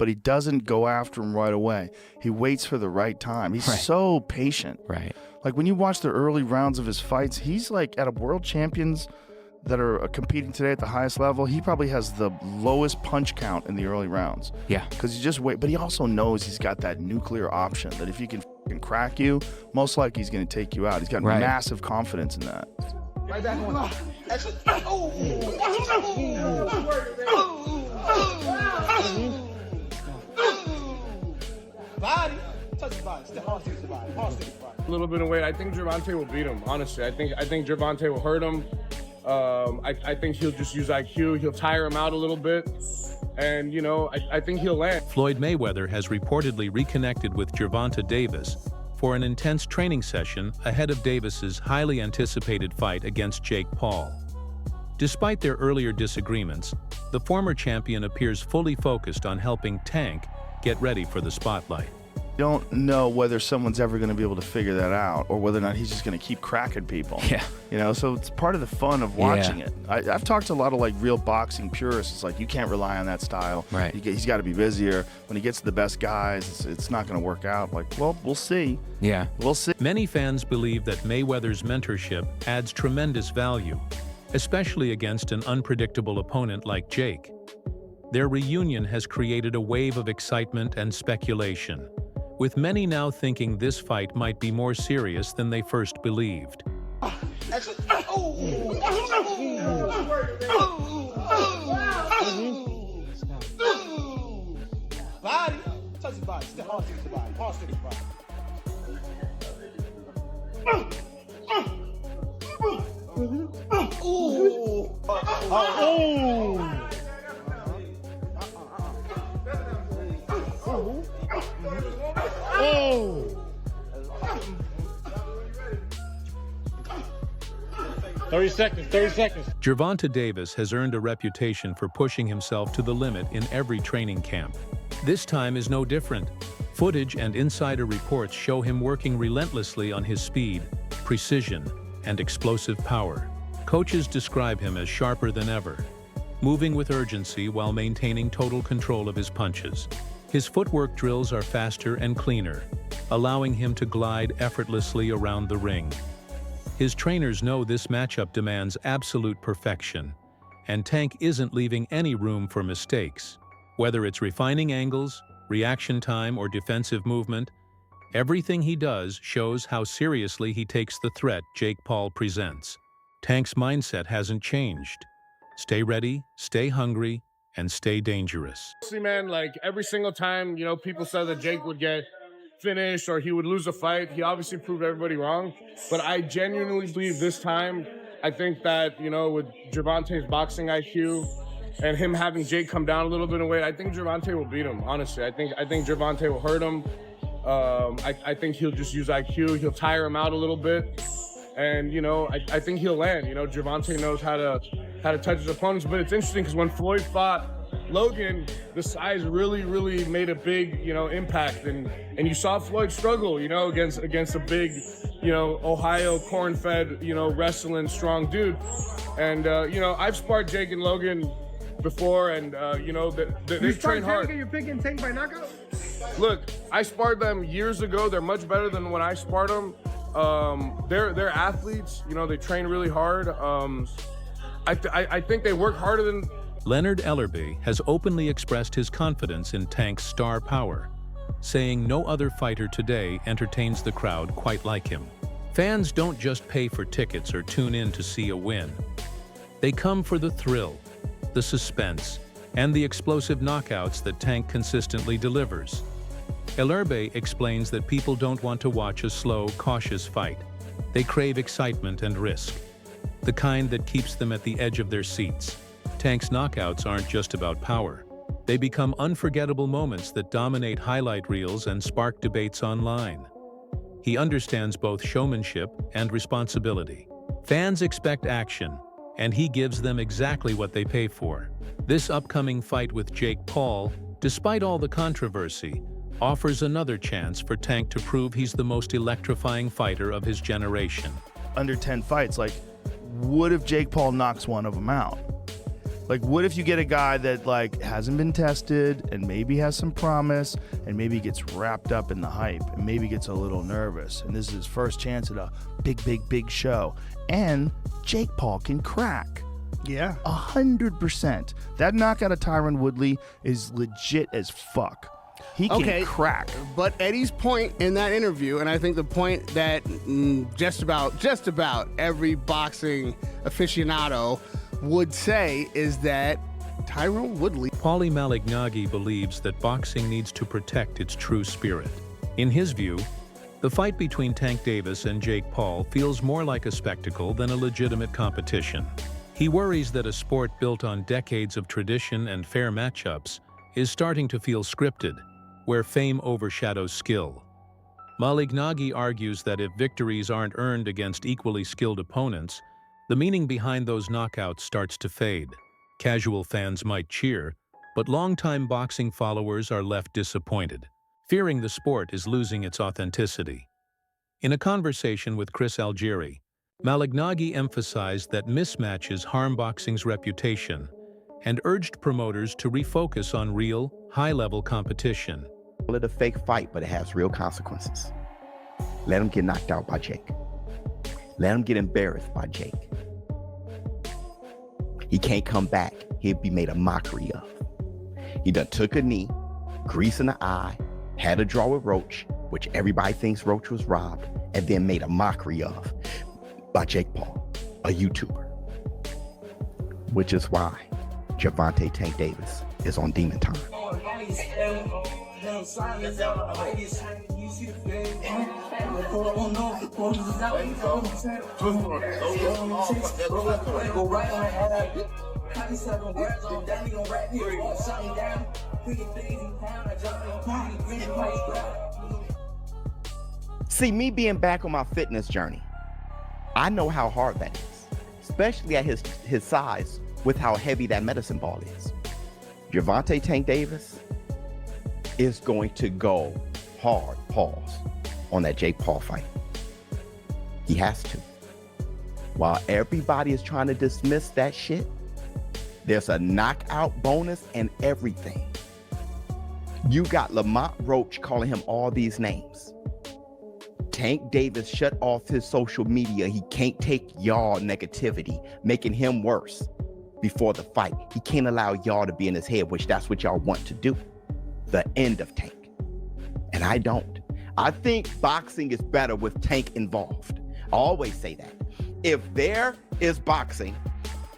but he doesn't go after him right away. He waits for the right time. He's Right. so patient. Right. Like when you watch the early rounds of his fights, he's like at a world champions that are competing today at the highest level. He probably has the lowest punch count in the early rounds. Yeah. Because he just wait, but he also knows he's got that nuclear option that if he can crack you, most likely he's going to take you out. He's got Right. massive confidence in that. Right back on. Body. Touch his body. Step on his body. A little bit of weight. I think Gervonta will beat him, honestly. I think Gervonta will hurt him. I think he'll just use IQ. He'll tire him out a little bit. And, you know, I think he'll land. Floyd Mayweather has reportedly reconnected with Gervonta Davis for an intense training session ahead of Davis's highly anticipated fight against Jake Paul. Despite their earlier disagreements, the former champion appears fully focused on helping Tank get ready for the spotlight. You don't know whether someone's ever going to be able to figure that out or whether or not he's just going to keep cracking people. Yeah. You know, so it's part of the fun of watching Yeah. it. I've talked to a lot of like real boxing purists. It's like you can't rely on that style. Right. He's got to be busier. When he gets to the best guys, it's not going to work out. Like, well, we'll see. Yeah. We'll see. Many fans believe that Mayweather's mentorship adds tremendous value, especially against an unpredictable opponent like Jake. Their reunion has created a wave of excitement and speculation, with many now thinking this fight might be more serious than they first believed. Body. Touch his body. Step on his body. Pause his body. Gervonta Davis has earned a reputation for pushing himself to the limit in every training camp. This time is no different. Footage and insider reports show him working relentlessly on his speed, precision, and explosive power. Coaches describe him as sharper than ever, moving with urgency while maintaining total control of his punches. His footwork drills are faster and cleaner, allowing him to glide effortlessly around the ring. His trainers know this matchup demands absolute perfection, and Tank isn't leaving any room for mistakes. Whether it's refining angles, reaction time, or defensive movement, everything he does shows how seriously he takes the threat Jake Paul presents. Tank's mindset hasn't changed. Stay ready, stay hungry, and stay dangerous. See, man, like every single time, you know, people said that Jake would get finished or he would lose a fight. He obviously proved everybody wrong. But I genuinely believe this time, I think that, you know, with Gervonta's boxing IQ and him having Jake come down a little bit in weight, I think Gervonta will beat him, honestly. I think Gervonta will hurt him. I think he'll just use IQ. He'll tire him out a little bit. And, you know, I think he'll land. You know, Gervonta knows how to touch his opponents. But it's interesting because when Floyd fought Logan, the size really made a big, you know, impact. And you saw Floyd struggle, you know, against a big, you know, Ohio corn-fed, you know, wrestling strong dude. And, you know, I've sparred Jake and Logan before, and, you know, they train hard. You're picking Tank by knockout? Look, I sparred them years ago. They're much better than when I sparred them. They're athletes. You know, they train really hard. I think they work harder than... Leonard Ellerbe has openly expressed his confidence in Tank's star power, saying no other fighter today entertains the crowd quite like him. Fans don't just pay for tickets or tune in to see a win. They come for the thrill, the suspense, and the explosive knockouts that Tank consistently delivers. Ellerbe explains that people don't want to watch a slow, cautious fight. They crave excitement and risk, the kind that keeps them at the edge of their seats. Tank's knockouts aren't just about power. They become unforgettable moments that dominate highlight reels and spark debates online. He understands both showmanship and responsibility. Fans expect action, and he gives them exactly what they pay for. This upcoming fight with Jake Paul, despite all the controversy, offers another chance for Tank to prove he's the most electrifying fighter of his generation. Under 10 fights, like, what if Jake Paul knocks one of them out? Like, what if you get a guy that like hasn't been tested and maybe has some promise and maybe gets wrapped up in the hype and maybe gets a little nervous and this is his first chance at a big show, and Jake Paul can crack. Yeah. 100%. That knockout of Tyron Woodley is legit as fuck. He can crack. But Eddie's point in that interview, and I think the point that just about every boxing aficionado would say, is that Tyron Woodley. Paulie Malignaggi believes that boxing needs to protect its true spirit. In his view, the fight between Tank Davis and Jake Paul feels more like a spectacle than a legitimate competition. He worries that a sport built on decades of tradition and fair matchups is starting to feel scripted, where fame overshadows skill. Malignaggi argues that if victories aren't earned against equally skilled opponents, the meaning behind those knockouts starts to fade. Casual fans might cheer, but longtime boxing followers are left disappointed, fearing the sport is losing its authenticity. In a conversation with Chris Algieri, Malignaggi emphasized that mismatches harm boxing's reputation and urged promoters to refocus on real, high-level competition. Call it a fake fight, but it has real consequences. Let him get knocked out by Jake. Let him get embarrassed by Jake. He can't come back. He'll be made a mockery of. He done took a knee, grease in the eye, had a draw with Roach, which everybody thinks Roach was robbed, and then made a mockery of by Jake Paul, a YouTuber. Which is why Gervonta Tank Davis is on demon time. See, me being back on my fitness journey, I know how hard that is, especially at his size, with how heavy that medicine ball is. Gervonta Tank Davis is going to go hard, pause, on that Jake Paul fight. He has to. While everybody is trying to dismiss that shit, there's a knockout bonus and everything. You got Lamont Roach calling him all these names. Tank Davis shut off his social media. He can't take y'all negativity, making him worse before the fight. He can't allow y'all to be in his head, which that's what y'all want to do. The end of Tank. And I don't. I think boxing is better with Tank involved. I always say that. If there is boxing,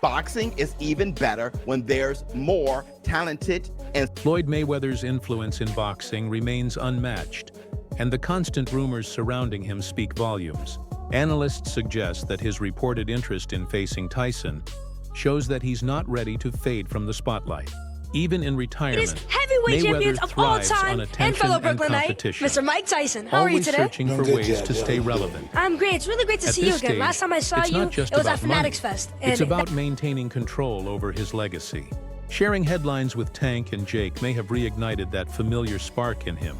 boxing is even better when there's more talented and... Floyd Mayweather's influence in boxing remains unmatched, and the constant rumors surrounding him speak volumes. Analysts suggest that his reported interest in facing Tyson shows that he's not ready to fade from the spotlight. Even in retirement, it is heavyweight champions of all time and fellow Brooklynite, Mr. Mike Tyson. How are you today? Always searching for ways to stay relevant. I'm great. It's really great to see you again. Last time I saw you, it was at Fanatics Fest. It's about maintaining control over his legacy. Sharing headlines with Tank and Jake may have reignited that familiar spark in him,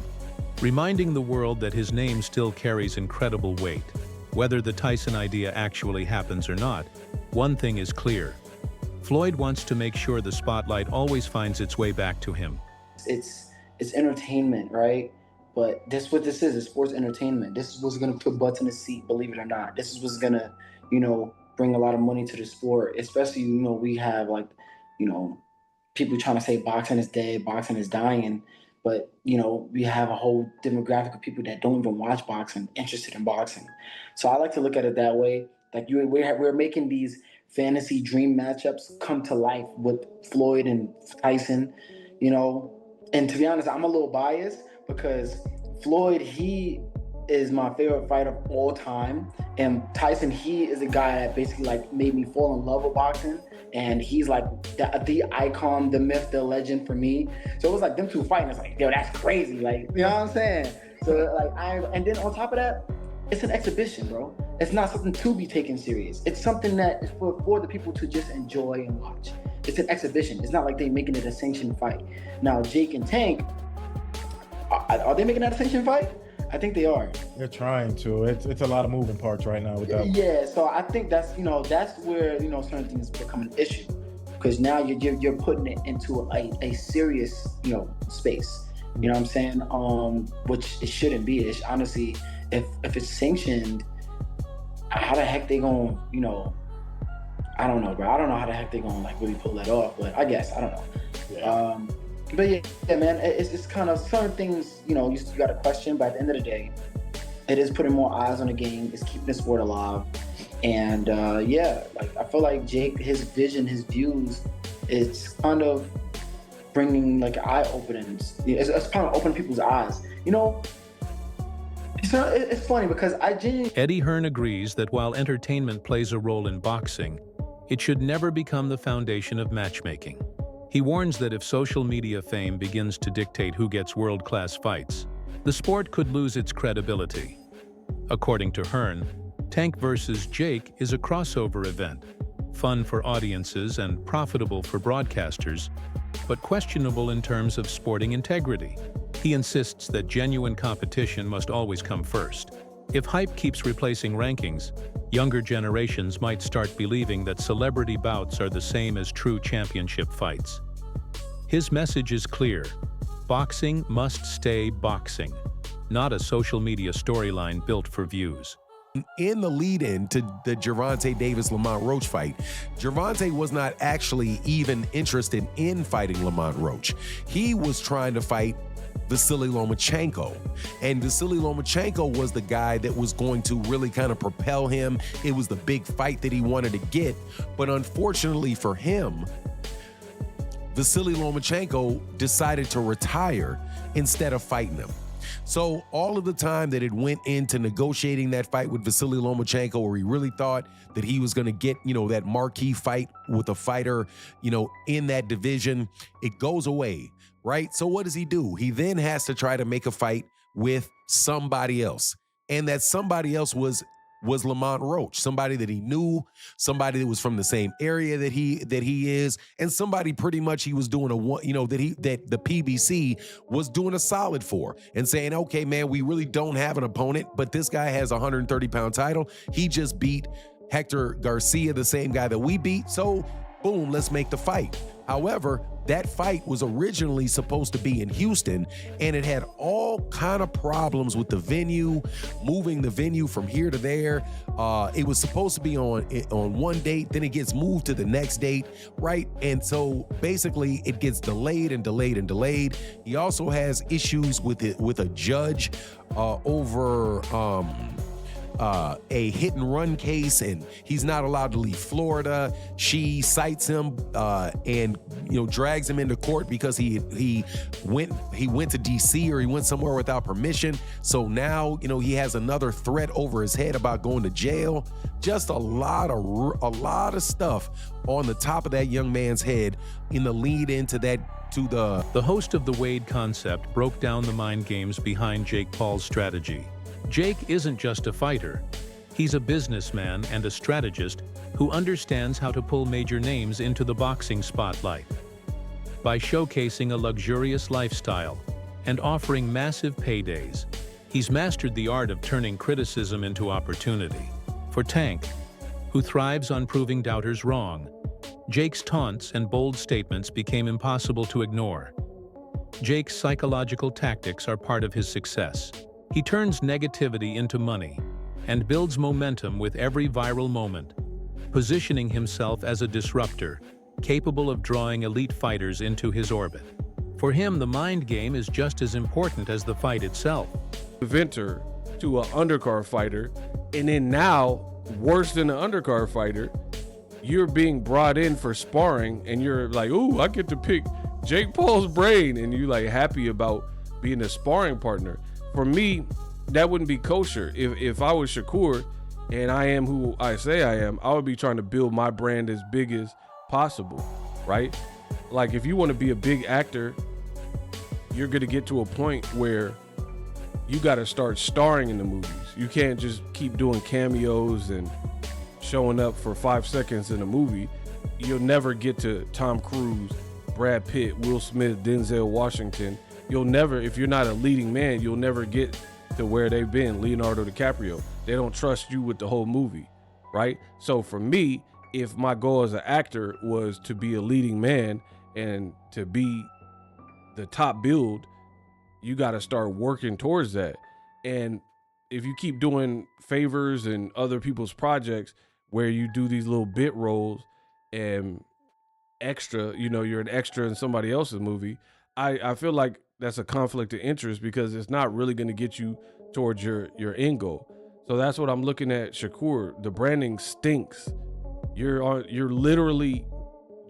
reminding the world that his name still carries incredible weight. Whether the Tyson idea actually happens or not, one thing is clear. Floyd wants to make sure the spotlight always finds its way back to him. It's entertainment, right? But that's what this is. It's sports entertainment. This is what's going to put butts in the seat, believe it or not. This is what's going to, bring a lot of money to the sport. Especially, we have people trying to say boxing is dead, boxing is dying. But, we have a whole demographic of people that don't even watch boxing, interested in boxing. So I like to look at it that way. Like we're making these fantasy dream matchups come to life with Floyd and Tyson, And to be honest, I'm a little biased because Floyd, he is my favorite fighter of all time. And Tyson, he is a guy that basically made me fall in love with boxing. And he's the icon, the myth, the legend for me. So it was them two fighting. It's yo, that's crazy. You know what I'm saying? So and then on top of that, it's an exhibition, bro. It's not something to be taken serious. It's something that is for the people to just enjoy and watch. It's an exhibition. It's not like they're making it a sanctioned fight. Now, Jake and Tank, are they making that a sanctioned fight? I think they are. They're trying to. It's a lot of moving parts right now with that. Yeah, so I think that's where certain things become an issue. because now you're putting it into a serious, you know, space. You know what I'm saying? Which it shouldn't be. It's honestly, if it's sanctioned, how the heck they gonna, you know, I don't know, bro. I don't know how the heck they gonna like really pull that off, but I guess I don't know. Yeah. But yeah, man, it's kind of certain things, you know, you got to question. But at the end of the day, it is putting more eyes on the game. It's keeping the sport alive. And yeah, like I feel like Jake, his vision, his views, it's kind of bringing like eye openings. It's kind of opening people's eyes. You know, it's funny because I genuinely. Eddie Hearn agrees that while entertainment plays a role in boxing, it should never become the foundation of matchmaking. He warns that if social media fame begins to dictate who gets world-class fights, the sport could lose its credibility. According to Hearn, Tank vs. Jake is a crossover event, fun for audiences and profitable for broadcasters, but questionable in terms of sporting integrity. He insists that genuine competition must always come first. If hype keeps replacing rankings, younger generations might start believing that celebrity bouts are the same as true championship fights. His message is clear: boxing must stay boxing, not a social media storyline built for views. In the lead-in to the Gervonta Davis-Lamont Roach fight, Gervonta was not actually even interested in fighting Lamont Roach. He was trying to fight Vasily Lomachenko. And Vasily Lomachenko was the guy that was going to really kind of propel him. It was the big fight that he wanted to get. But unfortunately for him, Vasily Lomachenko decided to retire instead of fighting him. So all of the time that it went into negotiating that fight with Vasily Lomachenko, where he really thought that he was going to get, you know, that marquee fight with a fighter, you know, in that division, it goes away, right? So what does he do? He then has to try to make a fight with somebody else. And that somebody else was Lamont Roach, somebody that he knew, somebody that was from the same area that he is, and somebody pretty much he was doing that the PBC was doing a solid for, and saying, okay, man, we really don't have an opponent, but this guy has a 130-pound title. He just beat Hector Garcia, the same guy that we beat. So boom, let's make the fight. However, that fight was originally supposed to be in Houston, and it had all kind of problems with the venue, moving the venue from here to there. It was supposed to be on one date, then it gets moved to the next date, right? And so basically it gets delayed and delayed and delayed. He also has issues with a judge over a hit and run case, and he's not allowed to leave Florida. She cites him and drags him into court because he went to DC, or he went somewhere without permission. So now he has another threat over his head about going to jail. Just a lot of stuff on the top of that young man's head in the lead into that. The host of the Wade Concept broke down the mind games behind Jake Paul's strategy. Jake isn't just a fighter. He's a businessman and a strategist who understands how to pull major names into the boxing spotlight. By showcasing a luxurious lifestyle and offering massive paydays, he's mastered the art of turning criticism into opportunity. For Tank, who thrives on proving doubters wrong, Jake's taunts and bold statements became impossible to ignore. Jake's psychological tactics are part of his success. He turns negativity into money and builds momentum with every viral moment, positioning himself as a disruptor, capable of drawing elite fighters into his orbit. For him, the mind game is just as important as the fight itself. Inventor to an undercard fighter, and then now, worse than an undercard fighter, you're being brought in for sparring, and you're like, ooh, I get to pick Jake Paul's brain, and you're like happy about being a sparring partner. For me, that wouldn't be kosher. If I was Shakur and I am who I say I am, I would be trying to build my brand as big as possible, right? Like, if you want to be a big actor, you're going to get to a point where you got to start starring in the movies. You can't just keep doing cameos and showing up for 5 seconds in a movie. You'll never get to Tom Cruise, Brad Pitt, Will Smith, Denzel Washington. You'll never, if you're not a leading man, you'll never get to where they've been, Leonardo DiCaprio. They don't trust you with the whole movie, right? So for me, if my goal as an actor was to be a leading man and to be the top build, you got to start working towards that. And if you keep doing favors and other people's projects where you do these little bit roles and extra, you're an extra in somebody else's movie, I feel like that's a conflict of interest because it's not really going to get you towards your end goal. So that's what I'm looking at. Shakur, the branding stinks. You're literally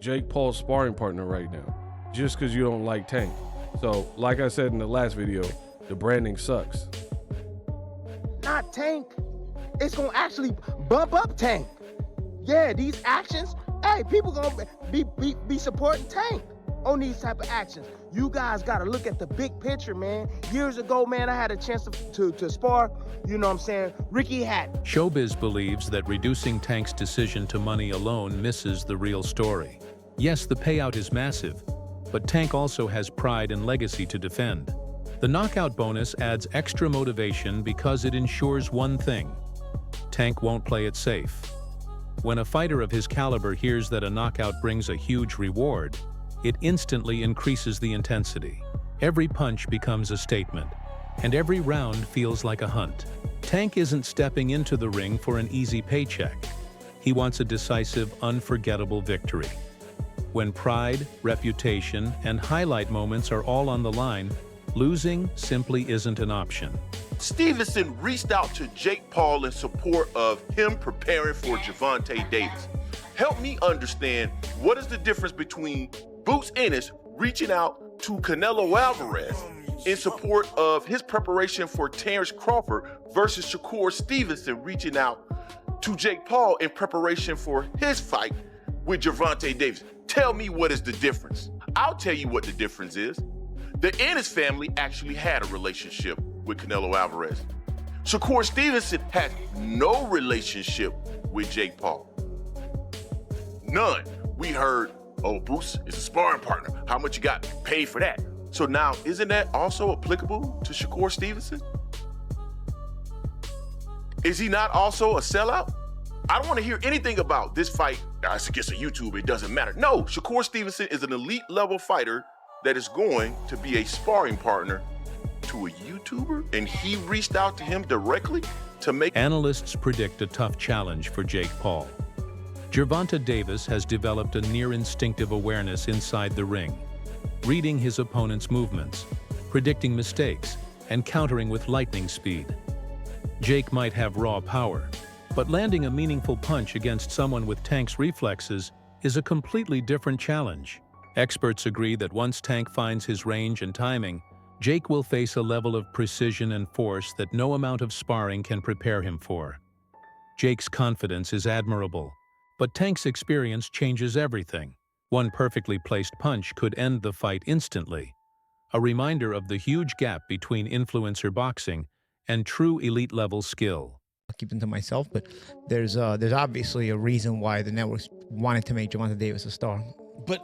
Jake Paul's sparring partner right now, just because you don't like Tank. So, like I said in the last video, the branding sucks. Not Tank. It's gonna actually bump up Tank. Yeah, these actions. Hey, people gonna be supporting Tank on these type of actions. You guys gotta look at the big picture, man. Years ago, man, I had a chance to spar. You know what I'm saying? Ricky Hatton. Showbiz believes that reducing Tank's decision to money alone misses the real story. Yes, the payout is massive, but Tank also has pride and legacy to defend. The knockout bonus adds extra motivation because it ensures one thing: Tank won't play it safe. When a fighter of his caliber hears that a knockout brings a huge reward, it instantly increases the intensity. Every punch becomes a statement, and every round feels like a hunt. Tank isn't stepping into the ring for an easy paycheck. He wants a decisive, unforgettable victory. When pride, reputation, and highlight moments are all on the line, losing simply isn't an option. Stevenson reached out to Jake Paul in support of him preparing for Gervonta Davis. Help me understand, what is the difference between Boots Ennis reaching out to Canelo Alvarez in support of his preparation for Terrence Crawford versus Shakur Stevenson reaching out to Jake Paul in preparation for his fight with Gervonta Davis? Tell me, what is the difference? I'll tell you what the difference is. The Ennis family actually had a relationship with Canelo Alvarez. Shakur Stevenson has no relationship with Jake Paul. None. We heard, oh, Bruce is a sparring partner. How much you got paid for that? So now, isn't that also applicable to Shakur Stevenson? Is he not also a sellout? I don't want to hear anything about this fight. It's against a YouTube, it doesn't matter. No, Shakur Stevenson is an elite level fighter that is going to be a sparring partner to a YouTuber, and he reached out to him directly to make... Analysts predict a tough challenge for Jake Paul. Gervonta Davis has developed a near-instinctive awareness inside the ring, reading his opponent's movements, predicting mistakes, and countering with lightning speed. Jake might have raw power, but landing a meaningful punch against someone with Tank's reflexes is a completely different challenge. Experts agree that once Tank finds his range and timing, Jake will face a level of precision and force that no amount of sparring can prepare him for. Jake's confidence is admirable, but Tank's experience changes everything. One perfectly placed punch could end the fight instantly, a reminder of the huge gap between influencer boxing and true elite-level skill. I'll keep them to myself, but there's obviously a reason why the networks wanted to make Gervonta Davis a star. But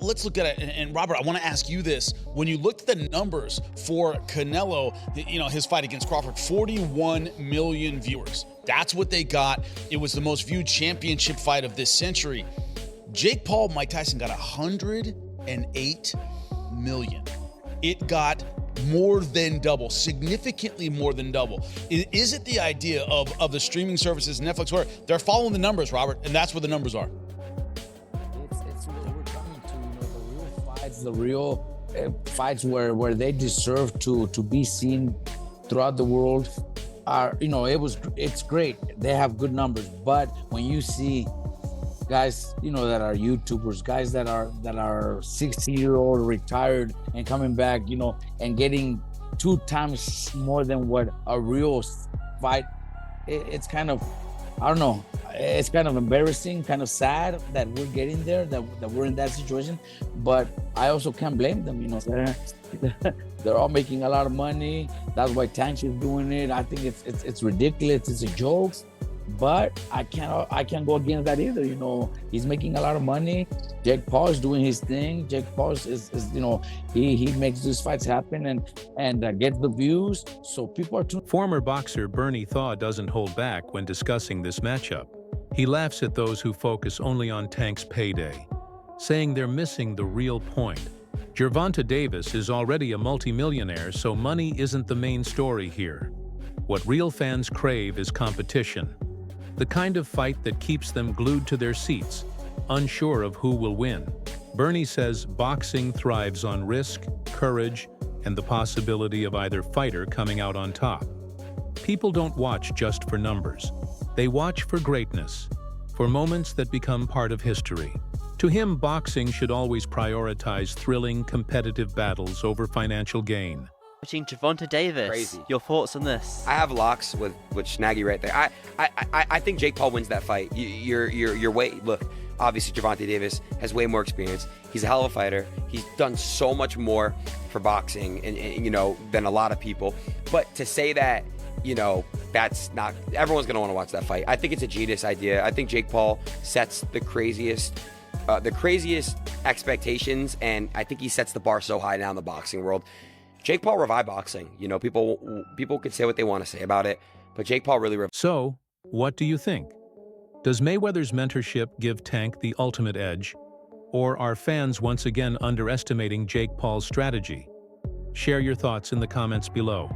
let's look at it. And Robert, I want to ask you this. When you looked at the numbers for Canelo, his fight against Crawford, 41 million viewers. That's what they got. It was the most viewed championship fight of this century. Jake Paul, Mike Tyson got 108 million. It got more than double, significantly more than double. Is it the idea of the streaming services, Netflix, where they're following the numbers, Robert, and that's where the numbers are? It's we're coming to the real fights where they deserve to be seen throughout the world. It's great. They have good numbers, but when you see guys, that are YouTubers, guys that are 60-year-old retired and coming back, and getting 2 times more than what a real fight, it's kind of, I don't know, it's kind of embarrassing, kind of sad that we're getting there, that we're in that situation. But I also can't blame them, they're all making a lot of money. That's why Tank is doing it. I think it's ridiculous. It's a joke. But I can't go against that either. He's making a lot of money. Jake Paul is doing his thing. Jake Paul is he makes these fights happen and gets the views. So people are Former boxer Bernie Thaw doesn't hold back when discussing this matchup. He laughs at those who focus only on Tank's payday, saying they're missing the real point. Gervonta Davis is already a multimillionaire, so money isn't the main story here. What real fans crave is competition, the kind of fight that keeps them glued to their seats, unsure of who will win. Bernie says boxing thrives on risk, courage, and the possibility of either fighter coming out on top. People don't watch just for numbers. They watch for greatness, for moments that become part of history. To him, boxing should always prioritize thrilling, competitive battles over financial gain. Gervonta Davis, Crazy. Your thoughts on this? I have locks with Snaggy right there. I think Jake Paul wins that fight. You're way look. Obviously, Gervonta Davis has way more experience. He's a hell of a fighter. He's done so much more for boxing, and than a lot of people. But to say that, that's not. Everyone's gonna want to watch that fight. I think it's a genius idea. I think Jake Paul sets the craziest expectations, and I think he sets the bar so high now in the boxing world. Jake Paul revived boxing. People could say what they want to say about it, but Jake Paul really revived. So, what do you think? Does Mayweather's mentorship give Tank the ultimate edge? Or are fans once again underestimating Jake Paul's strategy? Share your thoughts in the comments below.